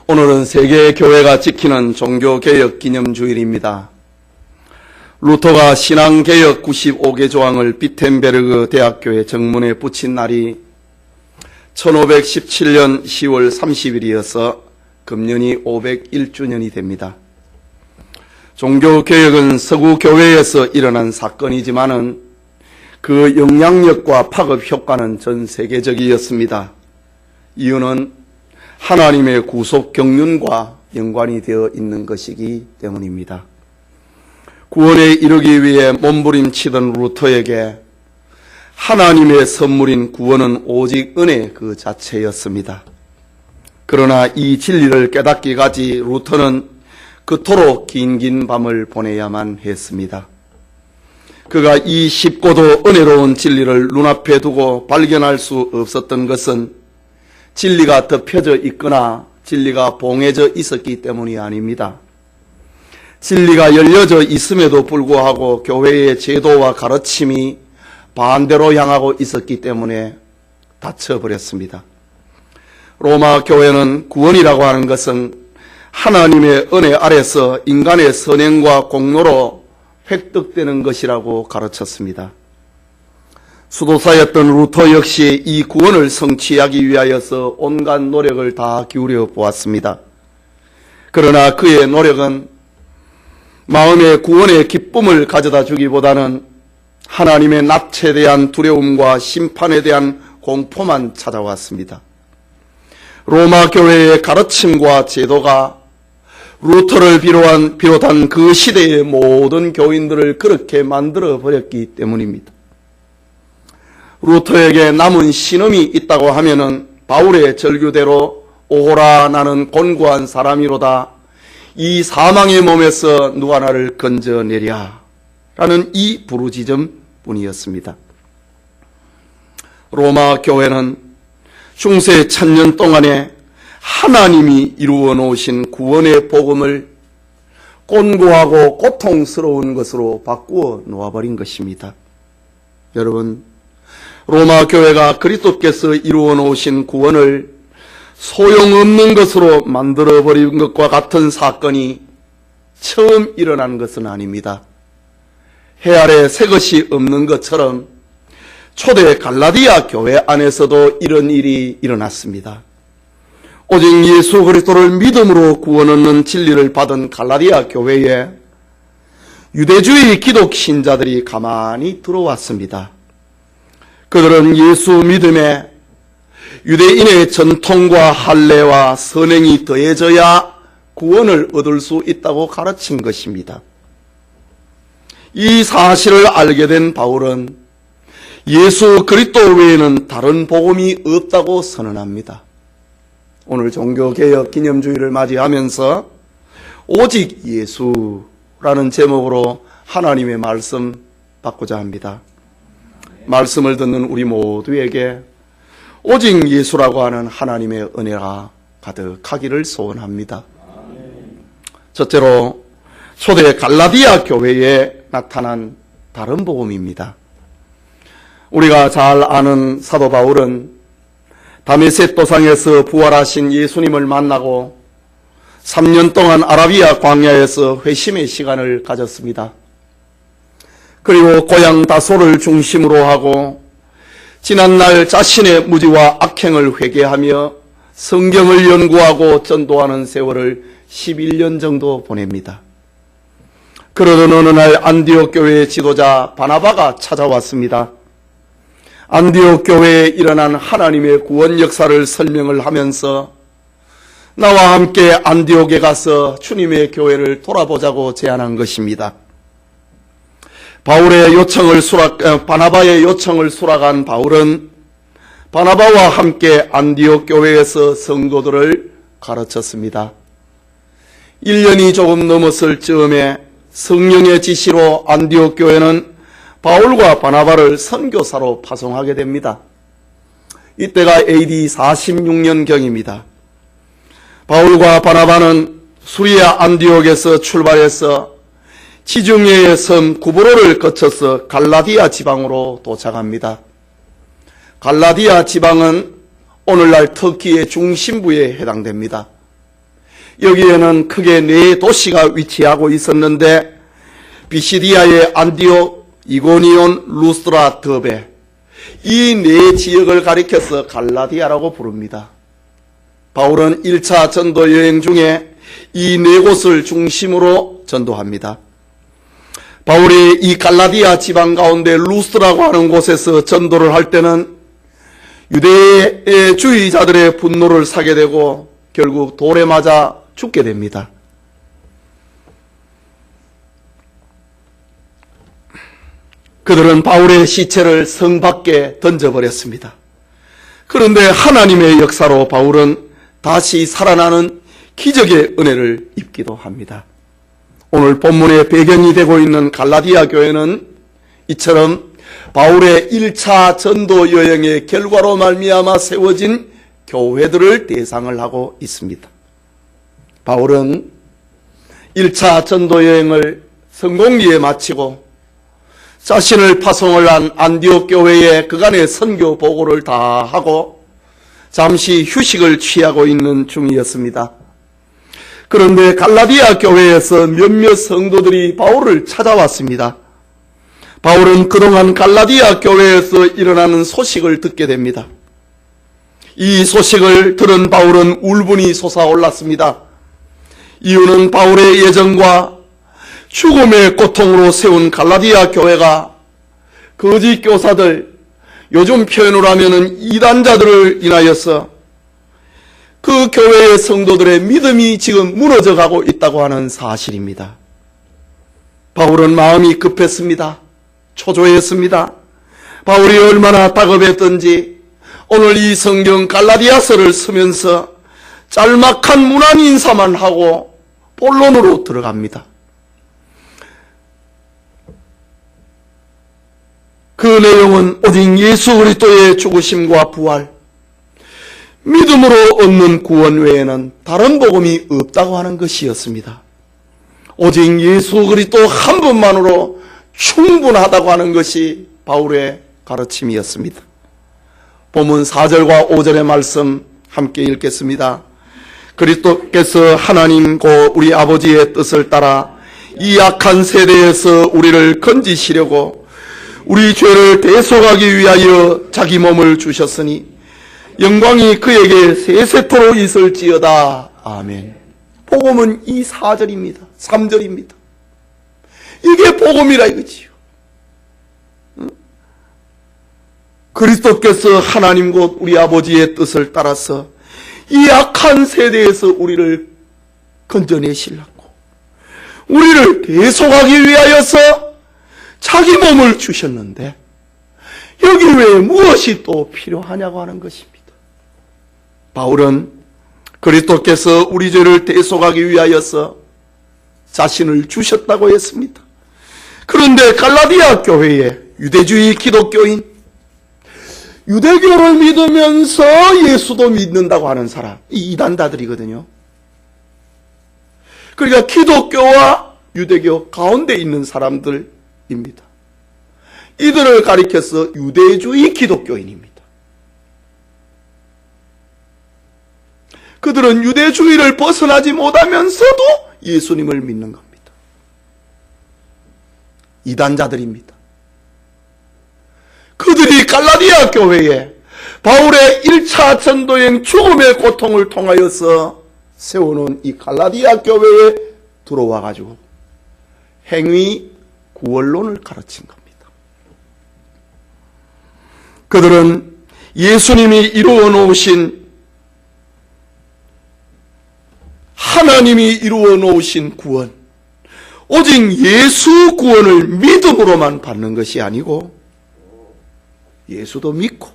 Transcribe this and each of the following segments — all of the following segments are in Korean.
오늘은 세계 교회가 지키는 종교개혁 기념주일입니다. 루터가 신앙개혁 95개 조항을 비텐베르그 대학교의 정문에 붙인 날이 1517년 10월 30일이어서 금년이 501주년이 됩니다. 종교개혁은 서구 교회에서 일어난 사건이지만은 그 영향력과 파급 효과는 전 세계적이었습니다. 이유는 하나님의 구속 경륜과 연관이 되어 있는 것이기 때문입니다. 구원에 이르기 위해 몸부림치던 루터에게 하나님의 선물인 구원은 오직 은혜 그 자체였습니다. 그러나 이 진리를 깨닫기까지 루터는 그토록 긴 밤을 보내야만 했습니다. 그가 이 쉽고도 은혜로운 진리를 눈앞에 두고 발견할 수 없었던 것은 진리가 덮여져 있거나 진리가 봉해져 있었기 때문이 아닙니다. 진리가 열려져 있음에도 불구하고 교회의 제도와 가르침이 반대로 향하고 있었기 때문에 닫혀버렸습니다. 로마 교회는 구원이라고 하는 것은 하나님의 은혜 아래서 인간의 선행과 공로로 획득되는 것이라고 가르쳤습니다. 수도사였던 루터 역시 이 구원을 성취하기 위하여서 온갖 노력을 다 기울여 보았습니다. 그러나 그의 노력은 마음의 구원의 기쁨을 가져다 주기보다는 하나님의 낯에 대한 두려움과 심판에 대한 공포만 찾아왔습니다. 로마 교회의 가르침과 제도가 루터를 비롯한 그 시대의 모든 교인들을 그렇게 만들어 버렸기 때문입니다. 루터에게 남은 신음이 있다고 하면은 바울의 절규대로 오호라 나는 곤고한 사람이로다 이 사망의 몸에서 누가 나를 건져내랴 라는 이 부르짖음 뿐이었습니다. 로마 교회는 중세 1000년 동안에 하나님이 이루어 놓으신 구원의 복음을 곤고하고 고통스러운 것으로 바꾸어 놓아버린 것입니다. 여러분, 로마 교회가 그리스도께서 이루어 놓으신 구원을 소용없는 것으로 만들어버린 것과 같은 사건이 처음 일어난 것은 아닙니다. 해 아래 새 것이 없는 것처럼 초대 갈라디아 교회 안에서도 이런 일이 일어났습니다. 오직 예수 그리스도를 믿음으로 구원 얻는 진리를 받은 갈라디아 교회에 유대주의 기독 신자들이 가만히 들어왔습니다. 그들은 예수 믿음에 유대인의 전통과 할례와 선행이 더해져야 구원을 얻을 수 있다고 가르친 것입니다. 이 사실을 알게 된 바울은 예수 그리스도 외에는 다른 복음이 없다고 선언합니다. 오늘 종교개혁 기념주의를 맞이하면서 오직 예수라는 제목으로 하나님의 말씀 받고자 합니다. 말씀을 듣는 우리 모두에게 오직 예수라고 하는 하나님의 은혜가 가득하기를 소원합니다. 첫째로 초대 갈라디아 교회에 나타난 다른 복음입니다. 우리가 잘 아는 사도 바울은 다메섹 도상에서 부활하신 예수님을 만나고 3년 동안 아라비아 광야에서 회심의 시간을 가졌습니다. 그리고 고향 다소를 중심으로 하고 지난날 자신의 무지와 악행을 회개하며 성경을 연구하고 전도하는 세월을 11년 정도 보냅니다. 그러던 어느 날 안디옥 교회의 지도자 바나바가 찾아왔습니다. 안디옥 교회에 일어난 하나님의 구원 역사를 설명을 하면서 나와 함께 안디옥에 가서 주님의 교회를 돌아보자고 제안한 것입니다. 바나바의 요청을 수락한 바울은 바나바와 함께 안디옥 교회에서 성도들을 가르쳤습니다. 1년이 조금 넘었을 즈음에 성령의 지시로 안디옥 교회는 바울과 바나바를 선교사로 파송하게 됩니다. 이때가 AD 46년경입니다. 바울과 바나바는 수리아 안디옥에서 출발해서 지중해의 섬 구브로를 거쳐서 갈라디아 지방으로 도착합니다. 갈라디아 지방은 오늘날 터키의 중심부에 해당됩니다. 여기에는 크게 네 도시가 위치하고 있었는데 비시디아의 안디옥, 이고니온, 루스드라, 더베, 이 네 지역을 가리켜서 갈라디아라고 부릅니다. 바울은 1차 전도 여행 중에 이 네 곳을 중심으로 전도합니다. 바울이 이 갈라디아 지방 가운데 루스드라고 하는 곳에서 전도를 할 때는 유대주의자들의 분노를 사게 되고 결국 돌에 맞아 죽게 됩니다. 그들은 바울의 시체를 성 밖에 던져버렸습니다. 그런데 하나님의 역사로 바울은 다시 살아나는 기적의 은혜를 입기도 합니다. 오늘 본문의 배경이 되고 있는 갈라디아 교회는 이처럼 바울의 1차 전도 여행의 결과로 말미암아 세워진 교회들을 대상을 하고 있습니다. 바울은 1차 전도 여행을 성공리에 마치고 자신을 파송을 한 안디옥 교회에 그간의 선교 보고를 다 하고 잠시 휴식을 취하고 있는 중이었습니다. 그런데 갈라디아 교회에서 몇몇 성도들이 바울을 찾아왔습니다. 바울은 그동안 갈라디아 교회에서 일어나는 소식을 듣게 됩니다. 이 소식을 들은 바울은 울분이 솟아올랐습니다. 이유는 바울의 예정과 죽음의 고통으로 세운 갈라디아 교회가 거짓 교사들, 요즘 표현으로 하면 이단자들을 인하여서 그 교회의 성도들의 믿음이 지금 무너져 가고 있다고 하는 사실입니다. 바울은 마음이 급했습니다. 초조했습니다. 바울이 얼마나 다급했던지 오늘 이 성경 갈라디아서를 쓰면서 짤막한 문안 인사만 하고 본론으로 들어갑니다. 그 내용은 오직 예수 그리스도의 죽으심과 부활, 믿음으로 얻는 구원 외에는 다른 복음이 없다고 하는 것이었습니다. 오직 예수 그리스도 한 분만으로 충분하다고 하는 것이 바울의 가르침이었습니다. 본문 4절과 5절의 말씀 함께 읽겠습니다. 그리스도께서 하나님 고 우리 아버지의 뜻을 따라 이 악한 세대에서 우리를 건지시려고 우리 죄를 대속하기 위하여 자기 몸을 주셨으니 영광이 그에게 세세토록 있을지어다. 아멘. 복음은 이 4절입니다. 3절입니다. 이게 복음이라 이거지요. 그리스도께서 하나님 곧 우리 아버지의 뜻을 따라서 이 악한 세대에서 우리를 건져내시려고 우리를 대속하기 위하여서 자기 몸을 주셨는데 여기 왜 무엇이 또 필요하냐고 하는 것입니다. 바울은 그리스도께서 우리 죄를 대속하기 위하여서 자신을 주셨다고 했습니다. 그런데 갈라디아 교회에 유대주의 기독교인, 유대교를 믿으면서 예수도 믿는다고 하는 사람, 이 이단자들이거든요. 그러니까 기독교와 유대교 가운데 있는 사람들입니다. 이들을 가리켜서 유대주의 기독교인입니다. 그들은 유대주의를 벗어나지 못하면서도 예수님을 믿는 겁니다. 이단자들입니다. 그들이 갈라디아 교회에 바울의 1차 전도행 죽음의 고통을 통하여서 세워놓은 이 갈라디아 교회에 들어와 가지고 행위 구원론을 가르친 겁니다. 그들은 예수님이 이루어 놓으신, 하나님이 이루어 놓으신 구원, 오직 예수 구원을 믿음으로만 받는 것이 아니고 예수도 믿고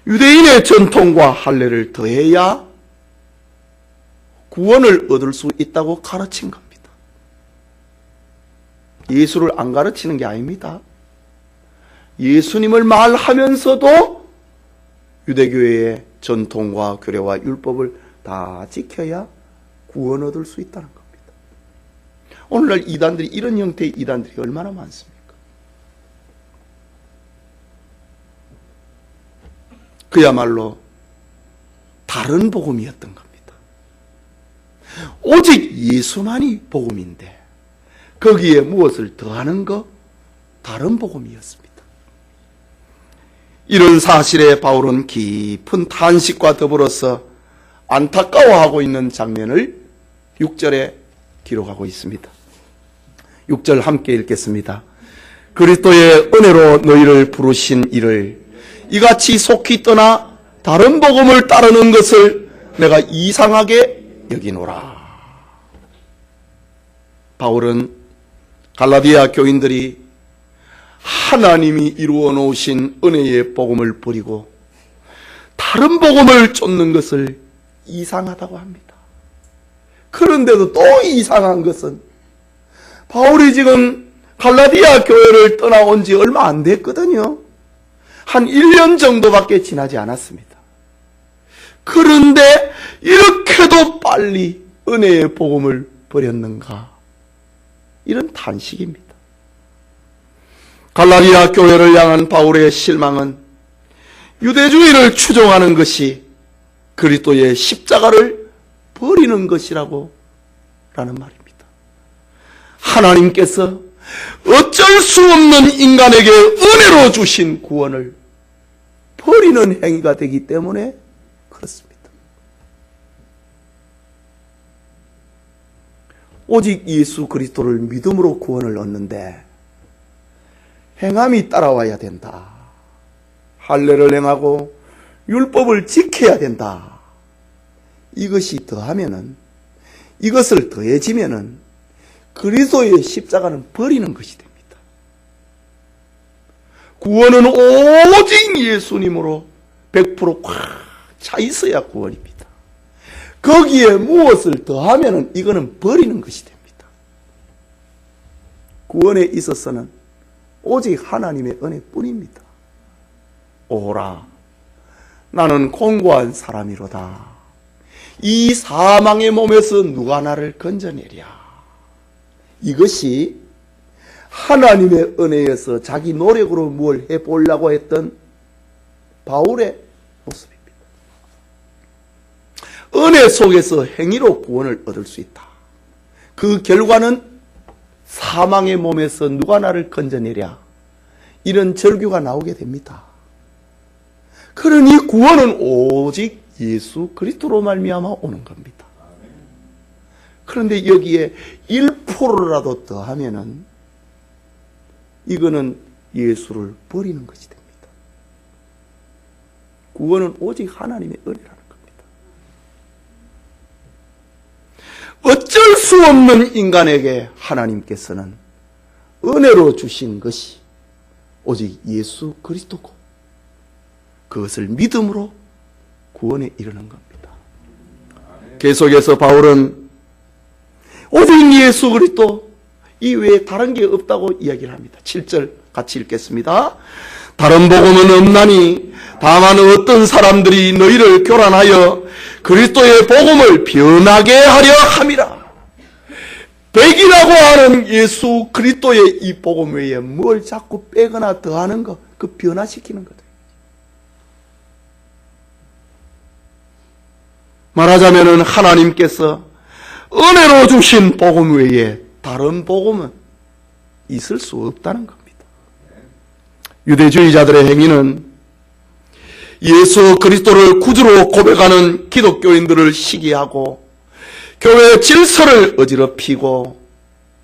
유대인의 전통과 할례를 더해야 구원을 얻을 수 있다고 가르친 겁니다. 예수를 안 가르치는 게 아닙니다. 예수님을 말하면서도 유대교회의 전통과 규례와 율법을 다 지켜야 구원 얻을 수 있다는 겁니다. 오늘날 이단들이, 이런 형태의 이단들이 얼마나 많습니까? 그야말로 다른 복음이었던 겁니다. 오직 예수만이 복음인데 거기에 무엇을 더하는 것? 다른 복음이었습니다. 이런 사실에 바울은 깊은 탄식과 더불어서 안타까워하고 있는 장면을 6절에 기록하고 있습니다. 6절 함께 읽겠습니다. 그리스도의 은혜로 너희를 부르신 이를 이같이 속히 떠나 다른 복음을 따르는 것을 내가 이상하게 여기노라. 바울은 갈라디아 교인들이 하나님이 이루어 놓으신 은혜의 복음을 버리고 다른 복음을 쫓는 것을 이상하다고 합니다. 그런데도 또 이상한 것은 바울이 지금 갈라디아 교회를 떠나온 지 얼마 안 됐거든요. 한 1년 정도밖에 지나지 않았습니다. 그런데 이렇게도 빨리 은혜의 복음을 버렸는가? 이런 탄식입니다. 갈라디아 교회를 향한 바울의 실망은 유대주의를 추종하는 것이 그리스도의 십자가를 버리는 것이라고 라는 말입니다. 하나님께서 어쩔 수 없는 인간에게 은혜로 주신 구원을 버리는 행위가 되기 때문에 그렇습니다. 오직 예수 그리스도를 믿음으로 구원을 얻는데 행함이 따라와야 된다. 할례를 행하고 율법을 지켜야 된다. 이것이 더하면은, 이것을 더해지면은 그리스도의 십자가는 버리는 것이 됩니다. 구원은 오직 예수님으로 100% 꽉 차 있어야 구원입니다. 거기에 무엇을 더하면은 이거는 버리는 것이 됩니다. 구원에 있어서는 오직 하나님의 은혜뿐입니다. 오라, 나는 공고한 사람이로다. 이 사망의 몸에서 누가 나를 건져내랴. 이것이 하나님의 은혜에서 자기 노력으로 뭘 해보려고 했던 바울의 모습입니다. 은혜 속에서 행위로 구원을 얻을 수 있다. 그 결과는 사망의 몸에서 누가 나를 건져내랴. 이런 절규가 나오게 됩니다. 그러니 구원은 오직 예수 그리스도로 말미암아 오는 겁니다. 그런데 여기에 1%라도 더하면은 이거는 예수를 버리는 것이 됩니다. 구원은 오직 하나님의 은혜라는 겁니다. 어쩔 수 없는 인간에게 하나님께서는 은혜로 주신 것이 오직 예수 그리스도고 그것을 믿음으로 구원에 이르는 겁니다. 계속해서 바울은 오직 예수 그리스도 이외에 다른 게 없다고 이야기를 합니다. 7절 같이 읽겠습니다. 다른 복음은 없나니 다만 어떤 사람들이 너희를 교란하여 그리스도의 복음을 변하게 하려 함이라. 백이라고 하는 예수 그리스도의 이 복음 외에 뭘 자꾸 빼거나 더하는 것, 그 변화시키는 거다. 말하자면은 하나님께서 은혜로 주신 복음 외에 다른 복음은 있을 수 없다는 겁니다. 유대주의자들의 행위는 예수 그리스도를 구주로 고백하는 기독교인들을 시기하고 교회 질서를 어지럽히고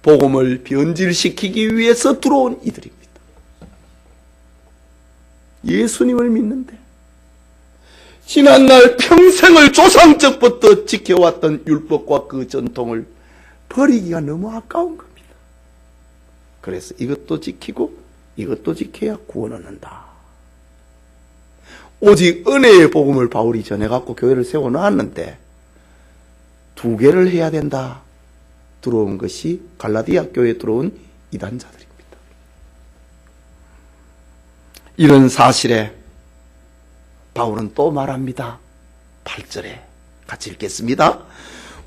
복음을 변질시키기 위해서 들어온 이들입니다. 예수님을 믿는데 지난날 평생을 조상적부터 지켜왔던 율법과 그 전통을 버리기가 너무 아까운 겁니다. 그래서 이것도 지키고 이것도 지켜야 구원 얻는다. 오직 은혜의 복음을 바울이 전해갖고 교회를 세워놓았는데 2개를 해야 된다. 들어온 것이 갈라디아 교회에 들어온 이단자들입니다. 이런 사실에 바울은 또 말합니다. 8절에 같이 읽겠습니다.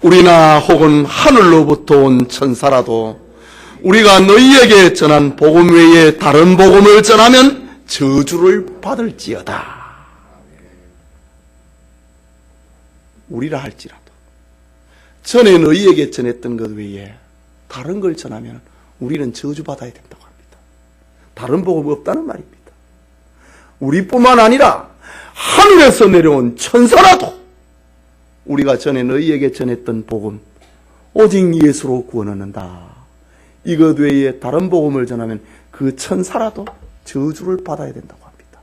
우리나 혹은 하늘로부터 온 천사라도 우리가 너희에게 전한 복음 외에 다른 복음을 전하면 저주를 받을지어다. 우리라 할지라도 전에 너희에게 전했던 것 외에 다른 걸 전하면 우리는 저주받아야 된다고 합니다. 다른 복음 없다는 말입니다. 우리뿐만 아니라 하늘에서 내려온 천사라도 우리가 전에 너희에게 전했던 복음 오직 예수로 구원 얻는다. 이것 외에 다른 복음을 전하면 그 천사라도 저주를 받아야 된다고 합니다.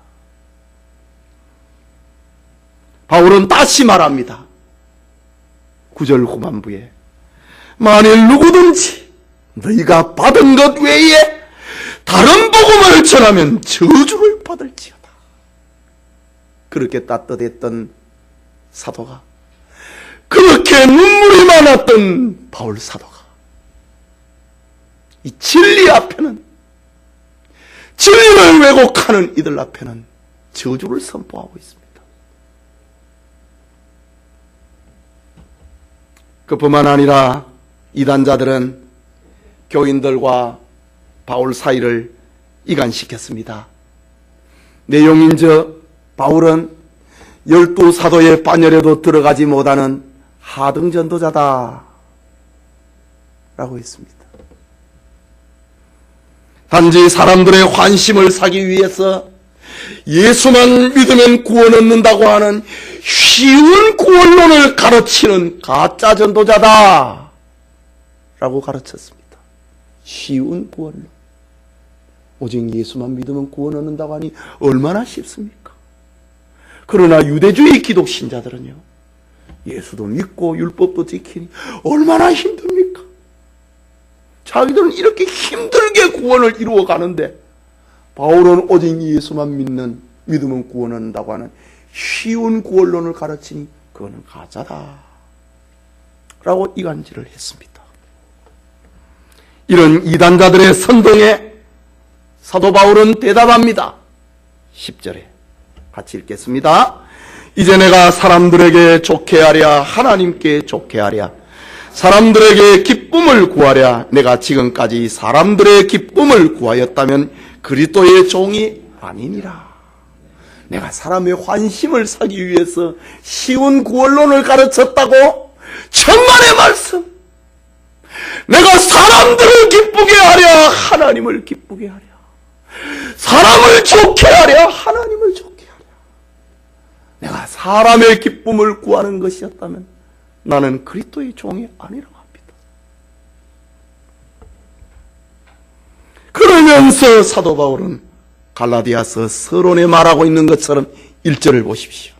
바울은 다시 말합니다. 9절 후반부에 만일 누구든지 너희가 받은 것 외에 다른 복음을 전하면 저주를 받을지어다. 그렇게 따뜻했던 사도가, 그렇게 눈물이 많았던 바울 사도가 이 진리 앞에는, 진리를 왜곡하는 이들 앞에는 저주를 선포하고 있습니다. 그뿐만 아니라 이단자들은 교인들과 바울 사이를 이간시켰습니다. 내용인즉 바울은 12사도의 반열에도 들어가지 못하는 하등 전도자다 라고 했습니다. 단지 사람들의 환심을 사기 위해서 예수만 믿으면 구원 얻는다고 하는 쉬운 구원론을 가르치는 가짜 전도자다 라고 가르쳤습니다. 쉬운 구원론. 오직 예수만 믿으면 구원 얻는다고 하니 얼마나 쉽습니까? 그러나 유대주의 기독 신자들은요, 예수도 믿고 율법도 지키니 얼마나 힘듭니까? 자기들은 이렇게 힘들게 구원을 이루어 가는데 바울은 오직 예수만 믿으면 구원 얻는다고 하는 쉬운 구원론을 가르치니 그거는 가짜다 라고 이간질을 했습니다. 이런 이단자들의 선동에 사도 바울은 대답합니다. 10절에 같이 읽겠습니다. 이제 내가 사람들에게 좋게 하랴 하나님께 좋게 하랴 사람들에게 기쁨을 구하랴 내가 지금까지 사람들의 기쁨을 구하였다면 그리스도의 종이 아니니라. 내가 사람의 환심을 사기 위해서 쉬운 구원론을 가르쳤다고? 천만의 말씀! 내가 사람들을 기쁘게 하랴 하나님을 기쁘게 하랴 사람을 좋게 하랴 하나님을 좋게 하랴. 내가 사람의 기쁨을 구하는 것이었다면 나는 그리스도의 종이 아니라고 합니다. 그러면서 사도 바울은 갈라디아서 서론에 말하고 있는 것처럼 1절을 보십시오.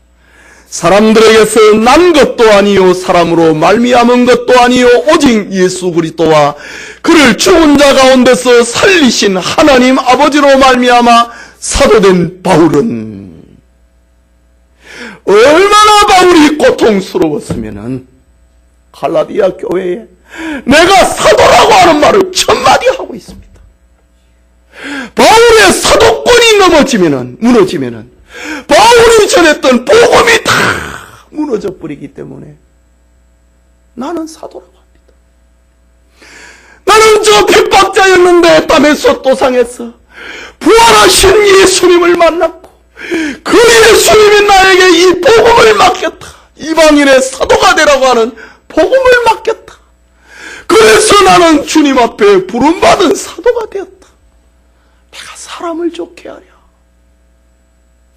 사람들에게서 난 것도 아니요 사람으로 말미암은 것도 아니요 오직 예수 그리스도와 그를 죽은 자 가운데서 살리신 하나님 아버지로 말미암아 사도된 바울은 얼마나 바울이 고통스러웠으면은 갈라디아 교회에 내가 사도라고 하는 말을 천마디 하고 있습니다. 바울의 사도권이 무너지면은 바울이 전했던 복음이 다 무너져 버리기 때문에 나는 사도라고 합니다. 나는 저 핍박자였는데 땀에서 또 상해서 부활하신 예수님을 만났고 그 예수님이 나에게 이 복음을 맡겼다. 이방인의 사도가 되라고 하는 복음을 맡겼다. 그래서 나는 주님 앞에 부름받은 사도가 되었다. 내가 사람을 좋게 하랴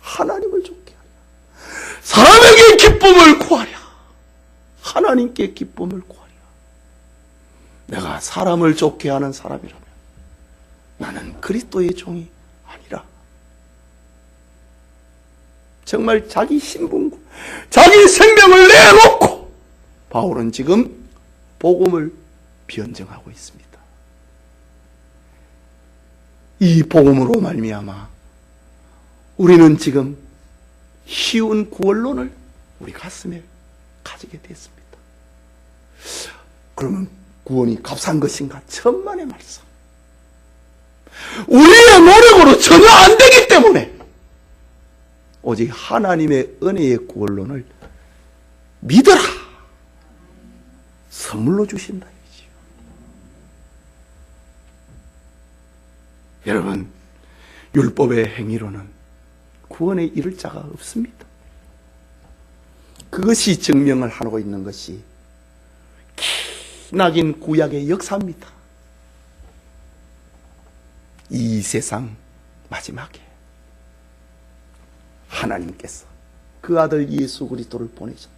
하나님을 좋게 하랴 사람에게 기쁨을 구하랴 하나님께 기쁨을 구하랴. 내가 사람을 좋게 하는 사람이라면 나는 그리스도의 종이 아니라. 정말 자기 신분과 자기 생명을 내놓고 바울은 지금 복음을 변증하고 있습니다. 이 복음으로 말미암아 우리는 지금 쉬운 구원론을 우리 가슴에 가지게 됐습니다. 그러면 구원이 값싼 것인가? 천만의 말씀. 우리의 노력으로 전혀 안 되기 때문에 오직 하나님의 은혜의 구원론을 믿어라. 선물로 주신다. 여러분, 율법의 행위로는 구원에 이를 자가 없습니다. 그것이 증명을 하고 있는 것이 기나긴 구약의 역사입니다. 이 세상 마지막에 하나님께서 그 아들 예수 그리스도를 보내셨다.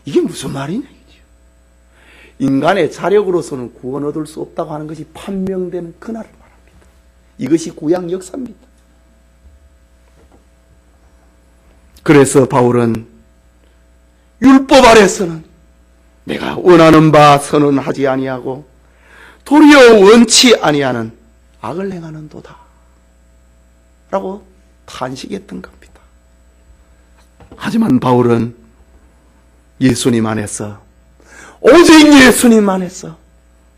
이게 무슨 말이냐 이죠. 인간의 자력으로서는 구원 얻을 수 없다고 하는 것이 판명되는 그날을 말합니다. 이것이 구약 역사입니다. 그래서 바울은 율법 아래서는 내가 원하는 바 선언하지 아니하고 도리어 원치 아니하는 악을 행하는도다 라고 탄식했던 겁니다. 하지만 바울은 예수님 안에서, 오직 예수님 안에서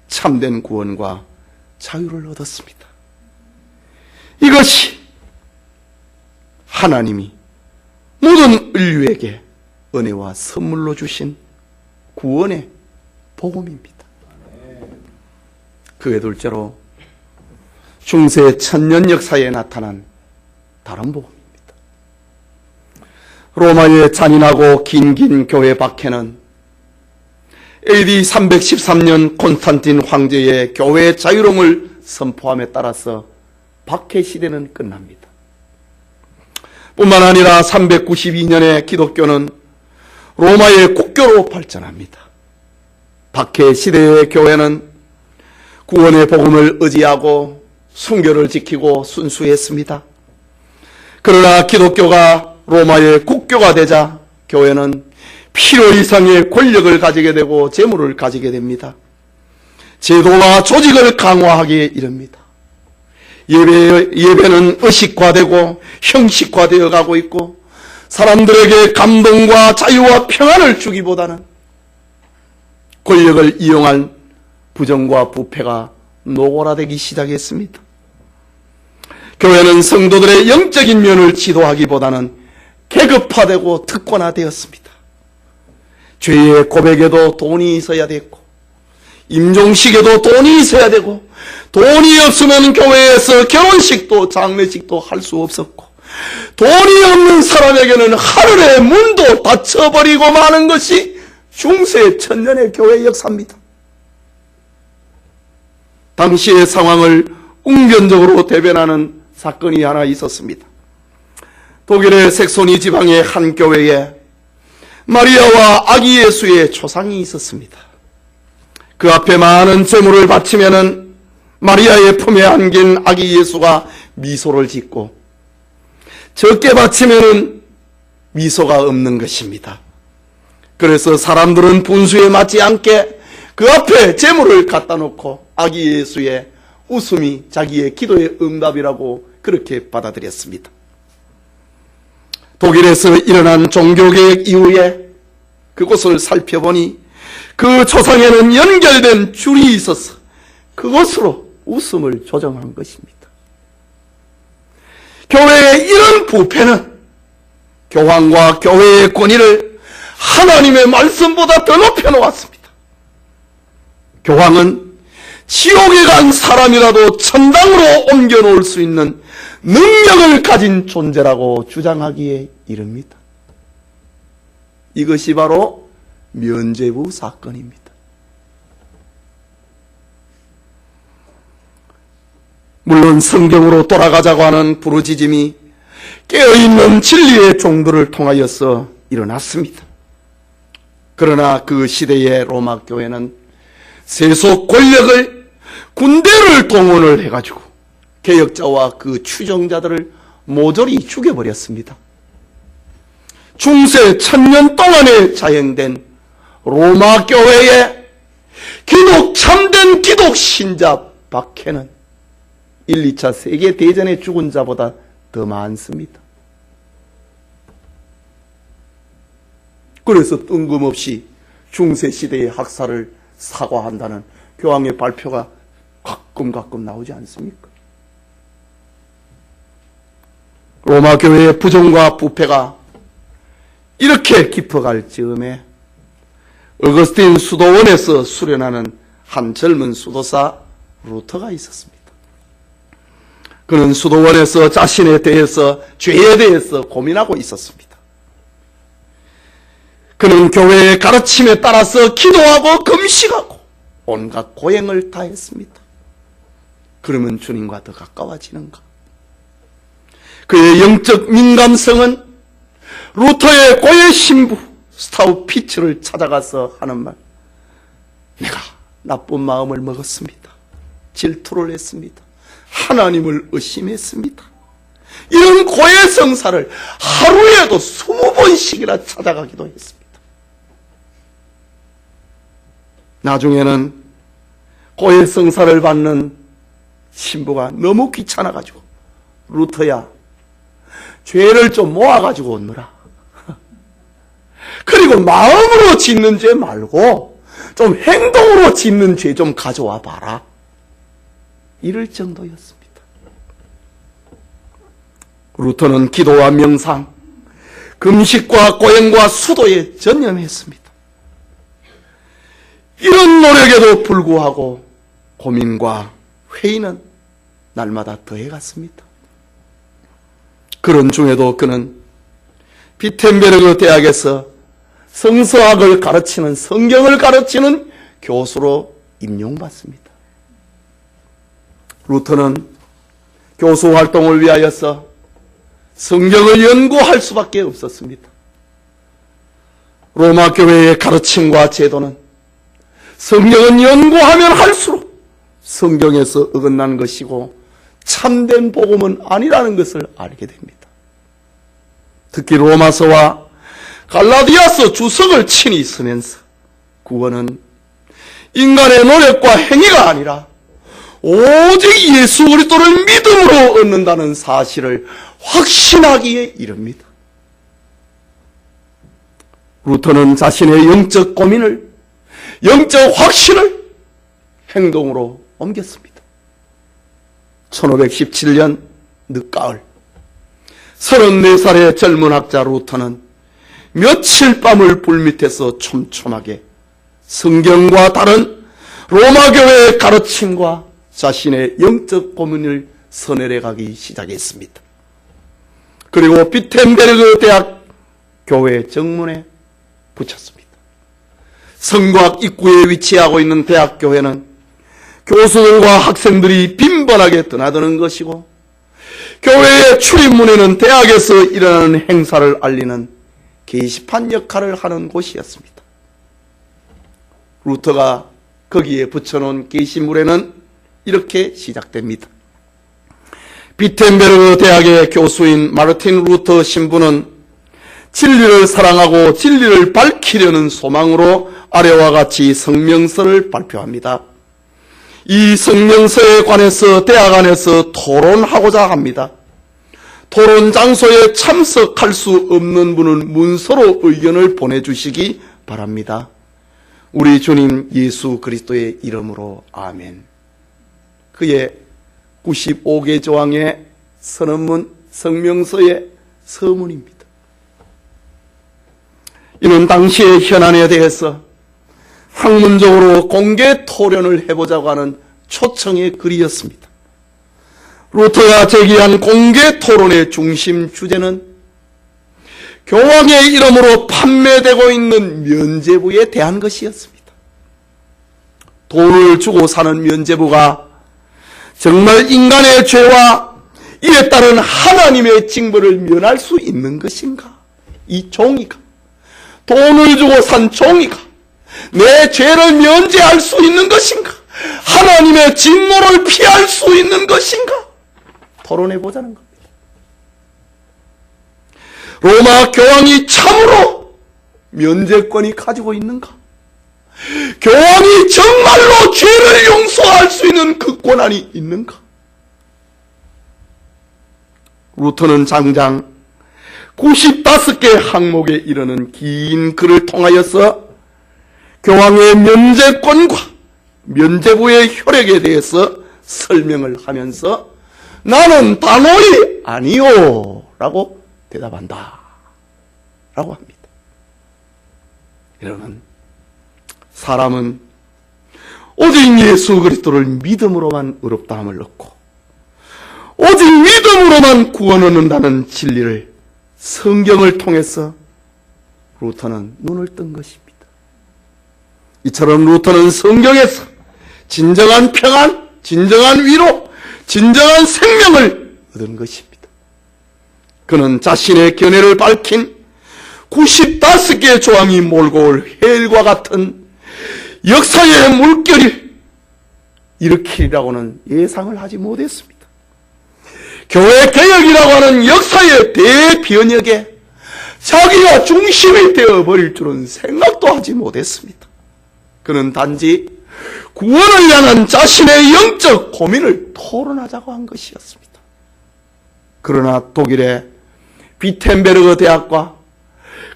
참된 구원과 자유를 얻었습니다. 이것이 하나님이 모든 인류에게 은혜와 선물로 주신 구원의 복음입니다. 그에 둘째로 중세 천년 역사에 나타난 다른 복음입니다. 로마의 잔인하고 긴 교회 박해는 AD 313년 콘스탄틴 황제의 교회 자유로움을 선포함에 따라서 박해 시대는 끝납니다. 뿐만 아니라 392년에 기독교는 로마의 국교로 발전합니다. 박해 시대의 교회는 구원의 복음을 의지하고 순교를 지키고 순수했습니다. 그러나 기독교가 로마의 국교가 되자 교회는 필요 이상의 권력을 가지게 되고 재물을 가지게 됩니다. 제도와 조직을 강화하기에 이릅니다. 예배는 의식화되고 형식화되어 가고 있고 사람들에게 감동과 자유와 평안을 주기보다는 권력을 이용한 부정과 부패가 노골화되기 시작했습니다. 교회는 성도들의 영적인 면을 지도하기보다는 계급화되고 특권화되었습니다. 죄의 고백에도 돈이 있어야 됐고 임종식에도 돈이 있어야 되고 돈이 없으면 교회에서 결혼식도 장례식도 할 수 없었고 돈이 없는 사람에게는 하늘의 문도 닫혀버리고 마는 것이 중세 천년의 교회 역사입니다. 당시의 상황을 웅변적으로 대변하는 사건이 하나 있었습니다. 독일의 색소니 지방의 한 교회에 마리아와 아기 예수의 초상이 있었습니다. 그 앞에 많은 제물을 바치면은 마리아의 품에 안긴 아기 예수가 미소를 짓고 적게 바치면은 미소가 없는 것입니다. 그래서 사람들은 분수에 맞지 않게 그 앞에 제물을 갖다 놓고 아기 예수의 웃음이 자기의 기도의 응답이라고 그렇게 받아들였습니다. 독일에서 일어난 종교개혁 이후에 그곳을 살펴보니 그 초상에는 연결된 줄이 있어서 그것으로 웃음을 조정한 것입니다. 교회의 이런 부패는 교황과 교회의 권위를 하나님의 말씀보다 더 높여놓았습니다. 교황은 지옥에 간 사람이라도 천당으로 옮겨놓을 수 있는 능력을 가진 존재라고 주장하기에 이릅니다. 이것이 바로 면죄부 사건입니다. 물론 성경으로 돌아가자고 하는 부르짖음이 깨어있는 진리의 종들을 통하여서 일어났습니다. 그러나 그 시대의 로마 교회는 세속 권력을 군대를 동원을 해가지고 개혁자와 그 추종자들을 모조리 죽여버렸습니다. 중세 천년 동안에 자행된 로마 교회의 참된 기독 신자 박해는 1, 2차 세계대전에 죽은 자보다 더 많습니다. 그래서 뜬금없이 중세시대의 학살을 사과한다는 교황의 발표가 가끔 나오지 않습니까? 로마 교회의 부정과 부패가 이렇게 깊어갈 즈음에 어거스틴 수도원에서 수련하는 한 젊은 수도사 루터가 있었습니다. 그는 수도원에서 자신에 대해서, 죄에 대해서 고민하고 있었습니다. 그는 교회의 가르침에 따라서 기도하고 금식하고 온갖 고행을 다 했습니다. 그러면 주님과 더 가까워지는가? 그의 영적 민감성은 루터의 고의 신부 스타우피츠를 찾아가서 하는 말, 내가 나쁜 마음을 먹었습니다. 질투를 했습니다. 하나님을 의심했습니다. 이런 고의 성사를 하루에도 20번씩이나 찾아가기도 했습니다. 나중에는 고의 성사를 받는 신부가 너무 귀찮아가지고, 루터야, 죄를 좀 모아가지고 오느라. 그리고 마음으로 짓는 죄 말고 좀 행동으로 짓는 죄 좀 가져와 봐라. 이럴 정도였습니다. 루터는 기도와 명상, 금식과 고행과 수도에 전념했습니다. 이런 노력에도 불구하고 고민과 회의는 날마다 더해갔습니다. 그런 중에도 그는 비텐베르그 대학에서 성서학을 가르치는, 성경을 가르치는 교수로 임용받습니다. 루터는 교수 활동을 위하여서 성경을 연구할 수밖에 없었습니다. 로마 교회의 가르침과 제도는 성경은 연구하면 할수록 성경에서 어긋난 것이고 참된 복음은 아니라는 것을 알게 됩니다. 특히 로마서와 갈라디아서 주석을 친히 쓰면서 구원은 인간의 노력과 행위가 아니라 오직 예수 그리스도를 믿음으로 얻는다는 사실을 확신하기에 이릅니다. 루터는 자신의 영적 고민을, 영적 확신을 행동으로 옮겼습니다. 1517년 늦가을 34살의 젊은 학자 루터는 며칠 밤을 불밑에서 촘촘하게 성경과 다른 로마 교회의 가르침과 자신의 영적 고민을 서늘해가기 시작했습니다. 그리고 비텐베르그 대학 교회 정문에 붙였습니다. 성곽 입구에 위치하고 있는 대학 교회는 교수들과 학생들이 빈번하게 드나드는 것이고, 교회의 출입문에는 대학에서 일어나는 행사를 알리는 게시판 역할을 하는 곳이었습니다. 루터가 거기에 붙여놓은 게시물에는 이렇게 시작됩니다. 비텐베르그 대학의 교수인 마르틴 루터 신부는 진리를 사랑하고 진리를 밝히려는 소망으로 아래와 같이 성명서를 발표합니다. 이 성명서에 관해서 대학 안에서 토론하고자 합니다. 토론 장소에 참석할 수 없는 분은 문서로 의견을 보내주시기 바랍니다. 우리 주님 예수 그리스도의 이름으로 아멘. 그의 95개 조항의 선언문 성명서의 서문입니다. 이는 당시의 현안에 대해서 학문적으로 공개 토론을 해보자고 하는 초청의 글이었습니다. 루터가 제기한 공개 토론의 중심 주제는 교황의 이름으로 판매되고 있는 면죄부에 대한 것이었습니다. 돈을 주고 사는 면죄부가 정말 인간의 죄와 이에 따른 하나님의 징벌을 면할 수 있는 것인가? 이 종이가, 돈을 주고 산 종이가 내 죄를 면제할 수 있는 것인가? 하나님의 진노를 피할 수 있는 것인가? 토론해보자는 겁니다. 로마 교황이 참으로 면제권이 가지고 있는가? 교황이 정말로 죄를 용서할 수 있는 그 권한이 있는가? 루터는 장장 95개 항목에 이르는 긴 글을 통하여서 교황의 면제권과 면죄부의 효력에 대해서 설명을 하면서 나는 단호히 아니요 라고 대답한다 라고 합니다. 여러분, 사람은 오직 예수 그리스도를 믿음으로만 의롭다함을 얻고 오직 믿음으로만 구원 얻는다는 진리를 성경을 통해서 루터는 눈을 뜬 것입니다. 이처럼 루터는 성경에서 진정한 평안, 진정한 위로, 진정한 생명을 얻은 것입니다. 그는 자신의 견해를 밝힌 95개의 조항이 몰고 올 해일과 같은 역사의 물결이 일으키리라고는 예상을 하지 못했습니다. 교회 개혁이라고 하는 역사의 대변혁에 자기가 중심이 되어버릴 줄은 생각도 하지 못했습니다. 그는 단지 구원을 향한 자신의 영적 고민을 토론하자고 한 것이었습니다. 그러나 독일의 비텐베르그 대학과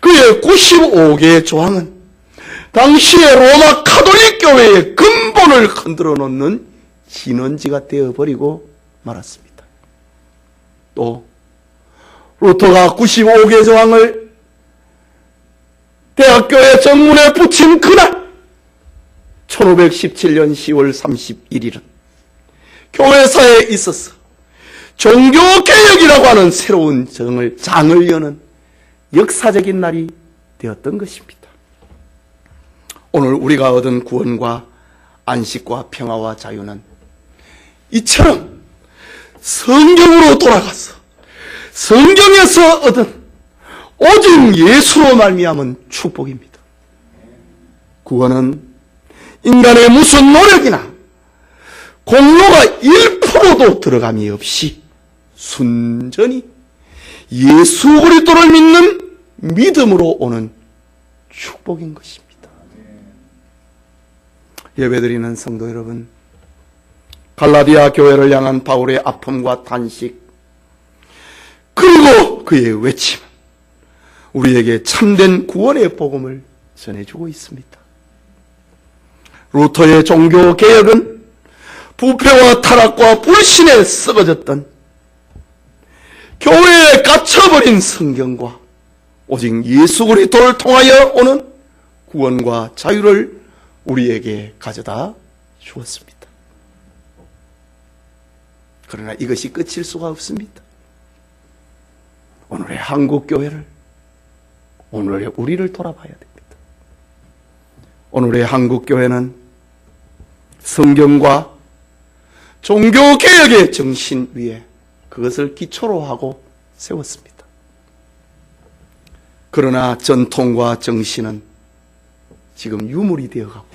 그의 95개의 조항은 당시의 로마 카톨릭 교회의 근본을 흔들어 놓는 진원지가 되어버리고 말았습니다. 또 루터가 95개 조항을 대학교의 정문에 붙인 그날 1517년 10월 31일은 교회사에 있어서 종교개혁이라고 하는 새로운 장을 여는 역사적인 날이 되었던 것입니다. 오늘 우리가 얻은 구원과 안식과 평화와 자유는 이처럼 성경으로 돌아가서 성경에서 얻은 오직 예수로 말미암은 축복입니다. 구원은 인간의 무슨 노력이나 공로가 1%도 들어감이 없이 순전히 예수 그리스도를 믿는 믿음으로 오는 축복인 것입니다. 예배드리는 성도 여러분, 갈라디아 교회를 향한 바울의 아픔과 탄식 그리고 그의 외침은 우리에게 참된 구원의 복음을 전해주고 있습니다. 루터의 종교개혁은 부패와 타락과 불신에 썩어졌던 교회에 갇혀버린 성경과 오직 예수 그리스도를 통하여 오는 구원과 자유를 우리에게 가져다 주었습니다. 그러나 이것이 끝일 수가 없습니다. 오늘의 한국교회를, 오늘의 우리를 돌아봐야 됩니다. 오늘의 한국교회는 성경과 종교개혁의 정신 위에 그것을 기초로 하고 세웠습니다. 그러나 전통과 정신은 지금 유물이 되어가고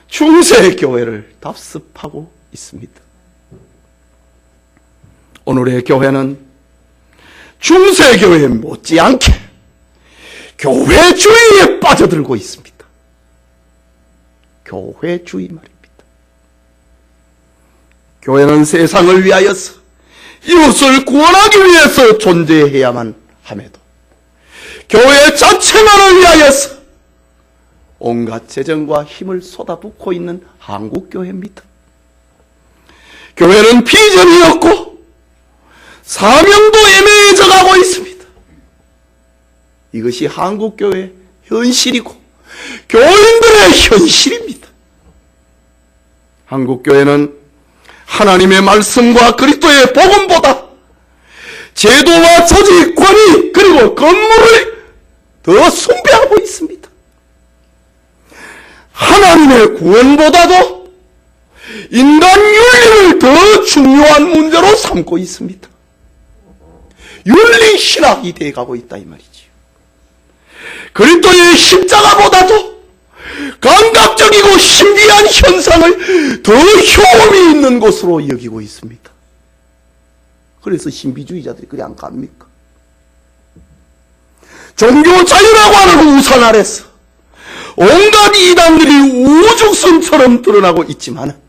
중세교회를 답습하고 있습니다. 오늘의 교회는 중세교회 못지않게 교회주의에 빠져들고 있습니다. 교회주의 말입니다. 교회는 세상을 위하여서 이웃을 구원하기 위해서 존재해야만 함에도 교회 자체만을 위하여서 온갖 재정과 힘을 쏟아붓고 있는 한국교회입니다. 교회는 비전이 없고 사명도 애매해져 가고 있습니다. 이것이 한국교회의 현실이고 교인들의 현실입니다. 한국교회는 하나님의 말씀과 그리스도의 복음보다 제도와 조직, 권위 그리고 건물을 더 숭배하고 있습니다. 하나님의 구원보다도 인간 윤리를 더 중요한 문제로 삼고 있습니다. 윤리 신학이 되어가고 있다 이 말이지요. 그리스도의 십자가보다도 감각적이고 신비한 현상을 더 효험이 있는 것으로 여기고 있습니다. 그래서 신비주의자들이 그리 안 갑니까? 종교 자유라고 하는 우산 아래서 온갖 이단들이 우죽순처럼 드러나고 있지만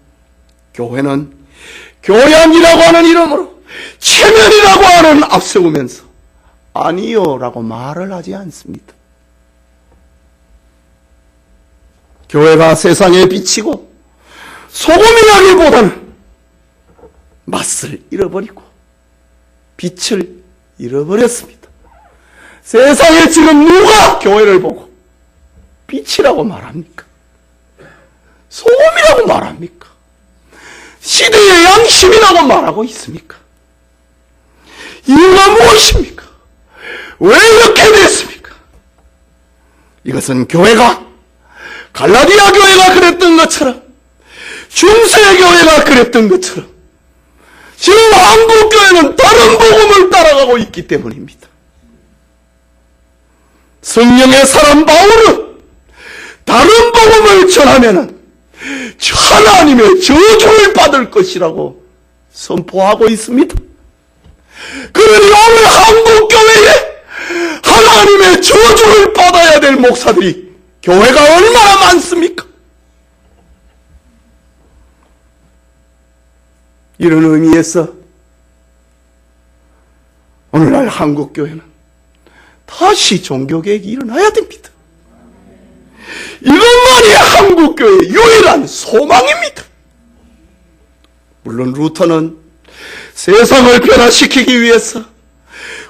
교회는 교양이라고 하는 이름으로 체면이라고 하는 앞세우면서 아니요 라고 말을 하지 않습니다. 교회가 세상에 비치고 소금이라기보다는 맛을 잃어버리고 빛을 잃어버렸습니다. 세상에 지금 누가 교회를 보고 빛이라고 말합니까? 소금이라고 말합니까? 시대의 양심이라고 말하고 있습니까? 이유가 무엇입니까? 왜 이렇게 됐습니까? 이것은 교회가 갈라디아 교회가 그랬던 것처럼 중세교회가 그랬던 것처럼 지금 한국교회는 다른 복음을 따라가고 있기 때문입니다. 성령의 사람 바울은 다른 복음을 전하면 하나님의 저주를 받을 것이라고 선포하고 있습니다. 그러니 오늘 한국교회에 하나님의 저주를 받아야 될 목사들이 교회가 얼마나 많습니까? 이런 의미에서 오늘날 한국교회는 다시 종교개혁이 일어나야 됩니다. 이것만이 한국교회의 유일한 소망입니다. 물론 루터는 세상을 변화시키기 위해서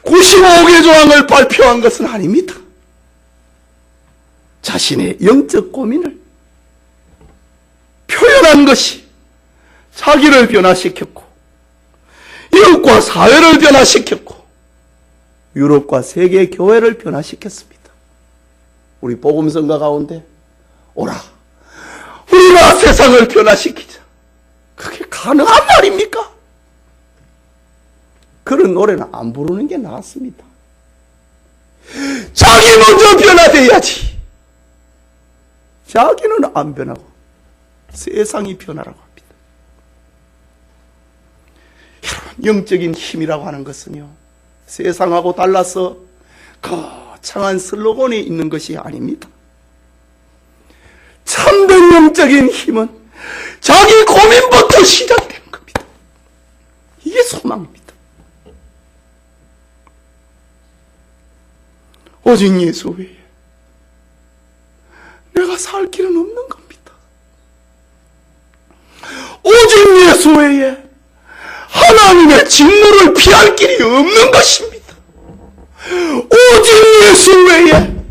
95개 조항을 발표한 것은 아닙니다. 자신의 영적 고민을 표현한 것이 자기를 변화시켰고 이웃과 사회를 변화시켰고 유럽과 세계 교회를 변화시켰습니다. 우리 복음성가 가운데 오라 우리가 세상을 변화시키자. 그게 가능한 말입니까? 그런 노래는 안 부르는 게 낫습니다. 자기 먼저 변화돼야지. 자기는 안 변하고 세상이 변하라고 합니다. 여러분, 영적인 힘이라고 하는 것은요, 세상하고 달라서 거창한 슬로건이 있는 것이 아닙니다. 참된 영적인 힘은 자기 고민부터 시작되는 겁니다. 이게 소망입니다. 오직 예수 외에 내가 살 길은 없는 겁니다. 오직 예수 외에 하나님의 직무를 피할 길이 없는 것입니다. 오직 예수 외에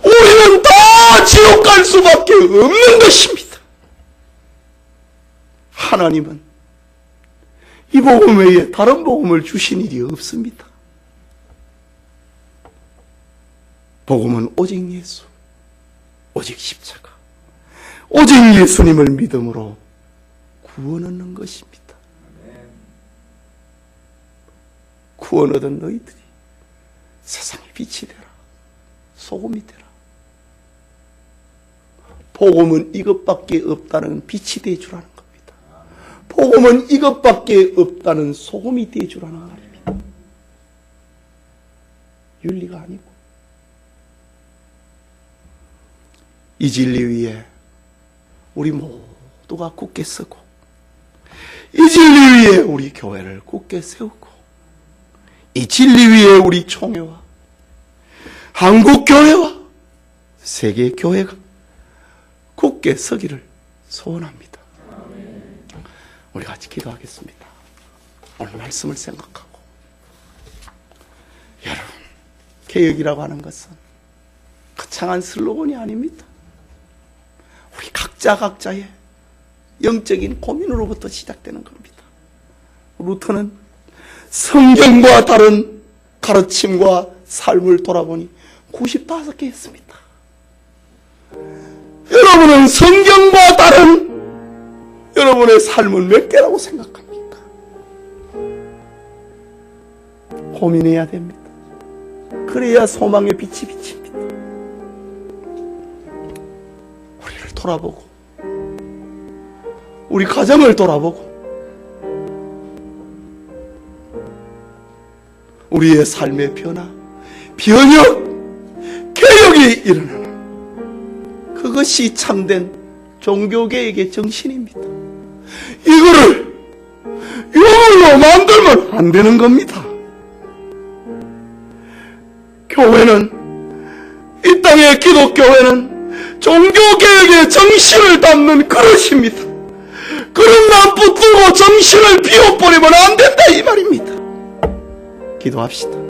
우리는 다 지옥 갈 수밖에 없는 것입니다. 하나님은 이 복음 외에 다른 복음을 주신 일이 없습니다. 복음은 오직 예수, 오직 십자가, 오직 예수님을 믿음으로 구원 얻는 것입니다. 구원 얻은 너희들이 세상의 빛이 되라, 소금이 되라. 복음은 이것밖에 없다는 빛이 되어주라는 겁니다. 복음은 이것밖에 없다는 소금이 되어주라는 말입니다. 윤리가 아니고 이 진리 위에 우리 모두가 굳게 서고 이 진리 위에 우리 교회를 굳게 세우고 이 진리 위에 우리 총회와 한국교회와 세계교회가 굳게 서기를 소원합니다. 우리 같이 기도하겠습니다. 오늘 말씀을 생각하고 여러분, 개혁이라고 하는 것은 거창한 슬로건이 아닙니다. 우리 각자의 영적인 고민으로부터 시작되는 겁니다. 루터는 성경과 다른 가르침과 삶을 돌아보니 95개 했습니다. 여러분은 성경과 다른 여러분의 삶은 몇 개라고 생각합니까? 고민해야 됩니다. 그래야 소망의 빛이 비칩니다. 우리를 돌아보고 우리 가정을 돌아보고 우리의 삶의 변화, 변혁, 개혁이 일어나는 그것이 참된 종교개혁의 정신입니다. 이거를 유물로 만들면 안 되는 겁니다. 교회는, 이 땅의 기독교회는 종교개혁의 정신을 담는 그릇입니다. 그릇만 붙들고 정신을 비워버리면 안 된다 이 말입니다. 기도합시다.